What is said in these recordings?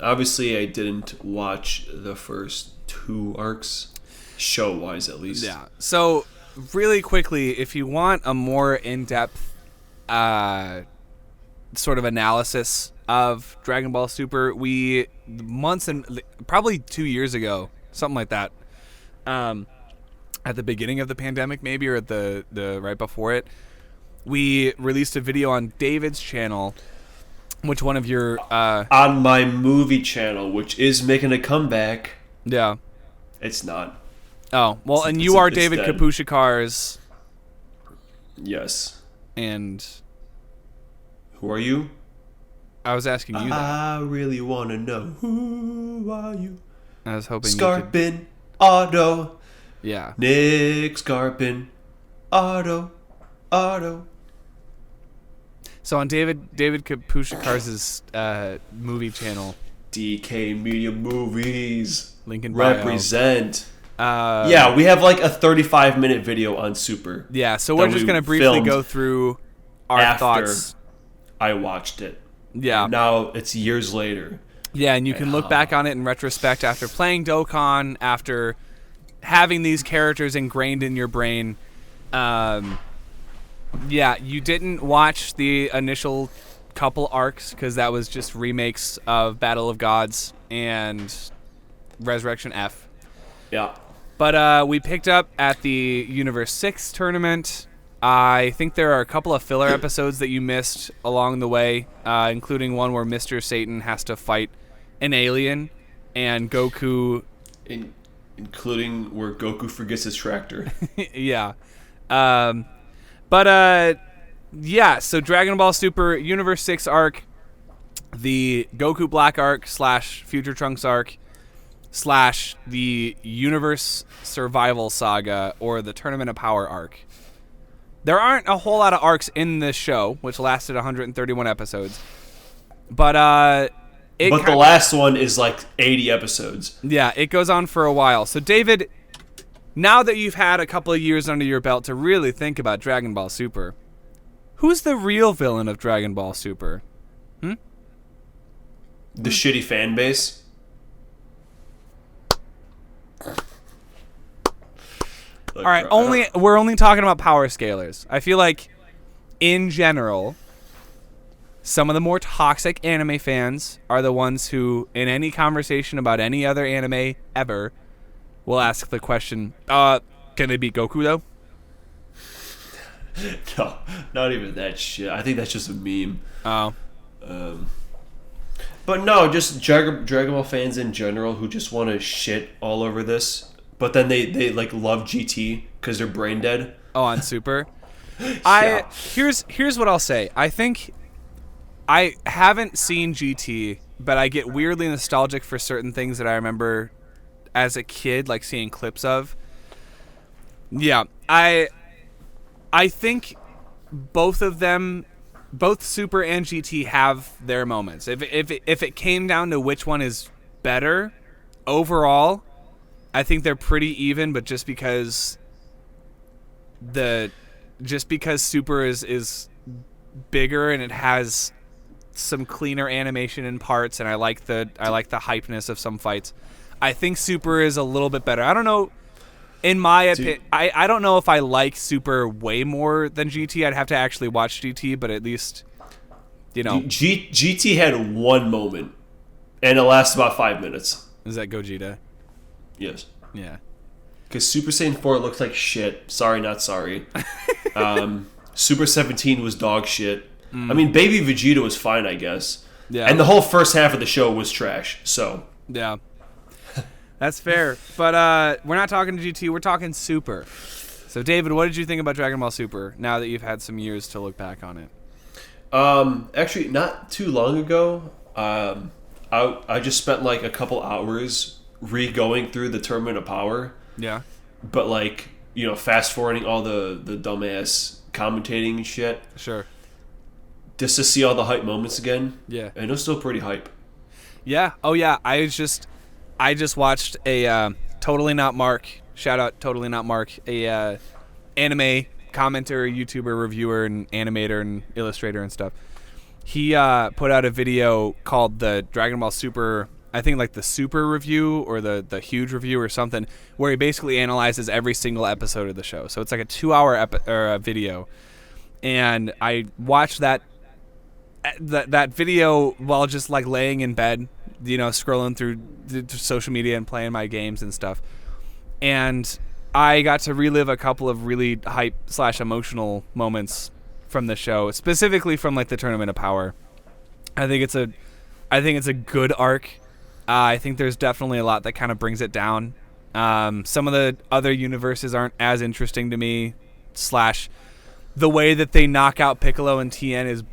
Obviously, I didn't watch the first 2 arcs, show-wise at least. Yeah. So, really quickly, if you want a more in-depth sort of analysis of Dragon Ball Super, we probably 2 years ago, something like that, at the beginning of the pandemic maybe, or at the right before it, we released a video on David's channel, which one of your on my movie channel, which is making a comeback. Yeah. It's not. Oh, well, and you are David Kapushkar's. Yes. And who are you? I was asking you that. I really want to know, who are you? I was hoping Scarpin Auto. Yeah. Nick Scarpin Auto. So on David Kapushkar's movie channel, DK Media Movies, Lincoln represent. Yeah, we have like a 35-minute video on Super. Yeah, so we're just gonna briefly go through our thoughts. I watched it. Yeah. Now it's years later. Yeah, and you can look back on it in retrospect after playing Dokkan, after having these characters ingrained in your brain. Yeah, you didn't watch the initial couple arcs because that was just remakes of Battle of Gods and Resurrection F. Yeah. But we picked up at the Universe 6 tournament. I think there are a couple of filler episodes that you missed along the way, including one where Mr. Satan has to fight an alien and Goku... Including where Goku forgets his tractor. Yeah. Yeah, so Dragon Ball Super Universe 6 arc, the Goku Black arc / Future Trunks arc / the Universe Survival Saga or the Tournament of Power arc. There aren't a whole lot of arcs in this show, which lasted 131 episodes. But the last one is like 80 episodes. Yeah, it goes on for a while. So David, now that you've had a couple of years under your belt to really think about Dragon Ball Super, who's the real villain of Dragon Ball Super? The shitty fan base. All right, we're only talking about power scalers. I feel like, in general, some of the more toxic anime fans are the ones who, in any conversation about any other anime ever, will ask the question, can they beat Goku, though? No, not even that shit. I think that's just a meme. Oh. But no, just Dragon Ball fans in general who just want to shit all over this. But then they like love GT because they're brain dead. Oh, on Super? Yeah. Here's what I'll say. I think I haven't seen GT, but I get weirdly nostalgic for certain things that I remember as a kid, like seeing clips of. Yeah, I think both of them, both Super and GT, have their moments. If it came down to which one is better overall, I think they're pretty even. But just because Super is bigger and it has some cleaner animation in parts, and I like the hypeness of some fights, I think Super is a little bit better. I don't know. In my opinion, I don't know if I like Super way more than GT. I'd have to actually watch GT, but at least, GT had one moment, and it lasted about 5 minutes. Is that Gogeta? Yes. Yeah. Because Super Saiyan 4 looks like shit. Sorry, not sorry. Super 17 was dog shit. I mean, Baby Vegeta was fine, I guess. Yeah. And the whole first half of the show was trash, so. Yeah. That's fair. But we're not talking GT, we're talking Super. So, David, what did you think about Dragon Ball Super now that you've had some years to look back on it? Actually, not too long ago, I just spent like a couple hours re-going through the Tournament of Power. Yeah. But like, fast-forwarding all the dumbass commentating and shit. Sure. Just to see all the hype moments again. Yeah. And it was still pretty hype. Yeah. Oh, yeah. I just watched a Totally Not Mark. Shout out Totally Not Mark. A anime commenter, YouTuber, reviewer, and animator and illustrator and stuff. he put out a video called the Dragon Ball Super, I think like the Super Review or the Huge Review or something, where he basically analyzes every single episode of the show. So it's like a 2-hour video, and I watched that video while just like laying in bed, scrolling through social media and playing my games and stuff, and I got to relive a couple of really hype/emotional moments from the show, specifically from like the Tournament of Power. I think it's a good arc. I think there's definitely a lot that kind of brings it down. Some of the other universes aren't as interesting to me. / the way that they knock out Piccolo and Tien is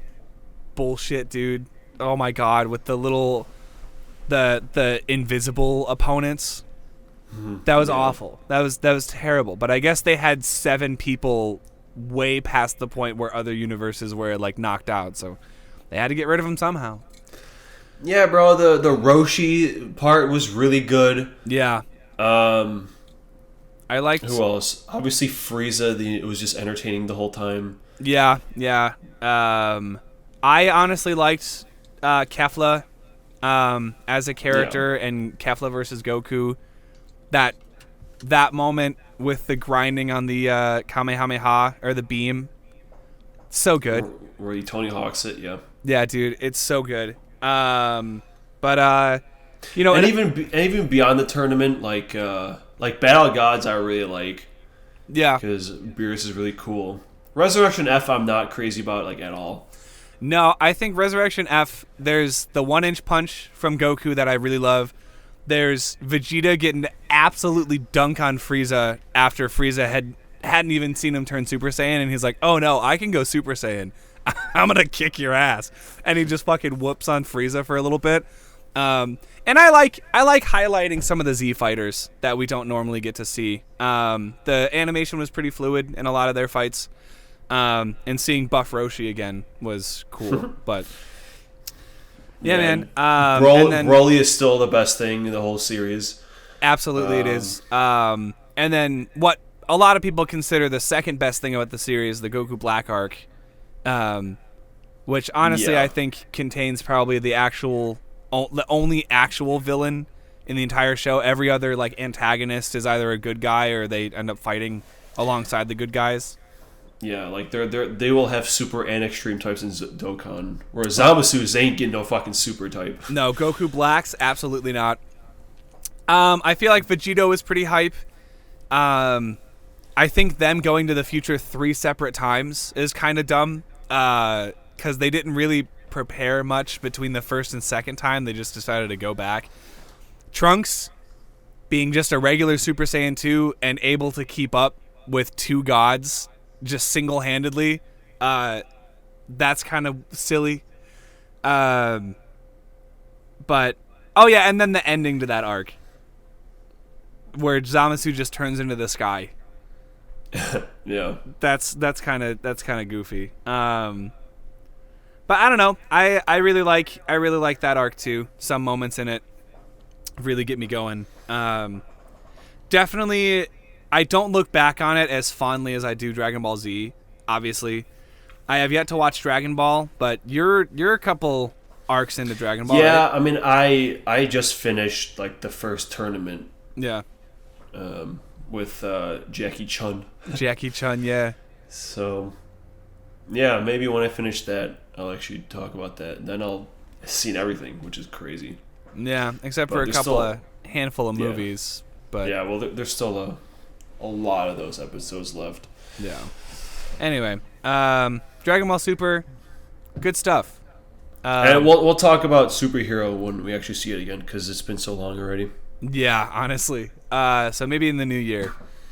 bullshit, dude. Oh my god, with the invisible opponents. That was awful. That was terrible. But I guess they had 7 people way past the point where other universes were like knocked out, so they had to get rid of them somehow. Yeah, bro. The Roshi part was really good. Yeah. I liked. Who else? Obviously Frieza. It was just entertaining the whole time. Yeah. I honestly liked Kefla as a character, and Kefla versus Goku. That moment with the grinding on the Kamehameha or the beam, so good. Where he Tony Hawks it, yeah. Yeah, dude, it's so good. And even beyond the tournament, like Battle of Gods, I really like. Yeah, because Beerus is really cool. Resurrection F, I'm not crazy about like at all. No, I think Resurrection F. There's the 1-inch punch from Goku that I really love. There's Vegeta getting to absolutely dunk on Frieza after Frieza hadn't even seen him turn Super Saiyan, and he's like, "Oh no, I can go Super Saiyan. I'm gonna kick your ass," and he just fucking whoops on Frieza for a little bit. And I like highlighting some of the Z fighters that we don't normally get to see. The animation was pretty fluid in a lot of their fights, and seeing Buff Roshi again was cool. But yeah, man. Broly is still the best thing in the whole series. Absolutely, it is. And then what a lot of people consider the second best thing about the series, the Goku Black arc, which honestly I think contains probably the only actual villain in the entire show. Every other like antagonist is either a good guy or they end up fighting alongside the good guys. Yeah, like they will have super and extreme types in Dokkan, whereas Zamasu ain't getting no fucking super type. No, Goku Black's absolutely not. I feel like Vegito is pretty hype. I think them going to the future 3 separate times is kind of dumb, because they didn't really prepare much between the first and second time. They just decided to go back. Trunks being just a regular Super Saiyan 2 and able to keep up with 2 gods just single-handedly, that's kind of silly. But oh yeah, and then the ending to that arc where Zamasu just turns into the sky. Yeah, that's kind of goofy. But I don't know. I really like that arc too. Some moments in it really get me going. Definitely, I don't look back on it as fondly as I do Dragon Ball Z. Obviously, I have yet to watch Dragon Ball, but you're a couple arcs into Dragon Ball. Yeah, right? I mean, I just finished like the first tournament. Yeah. With Jackie Chun. Jackie Chun, yeah. So, yeah, maybe when I finish that, I'll actually talk about that. Then I'll have seen everything, which is crazy. Yeah, except for a handful of movies. But yeah, well, there's still a lot of those episodes left. Yeah. Anyway, Dragon Ball Super, good stuff. And we'll talk about Superhero when we actually see it again, because it's been so long already. Yeah, honestly. So maybe in the new year.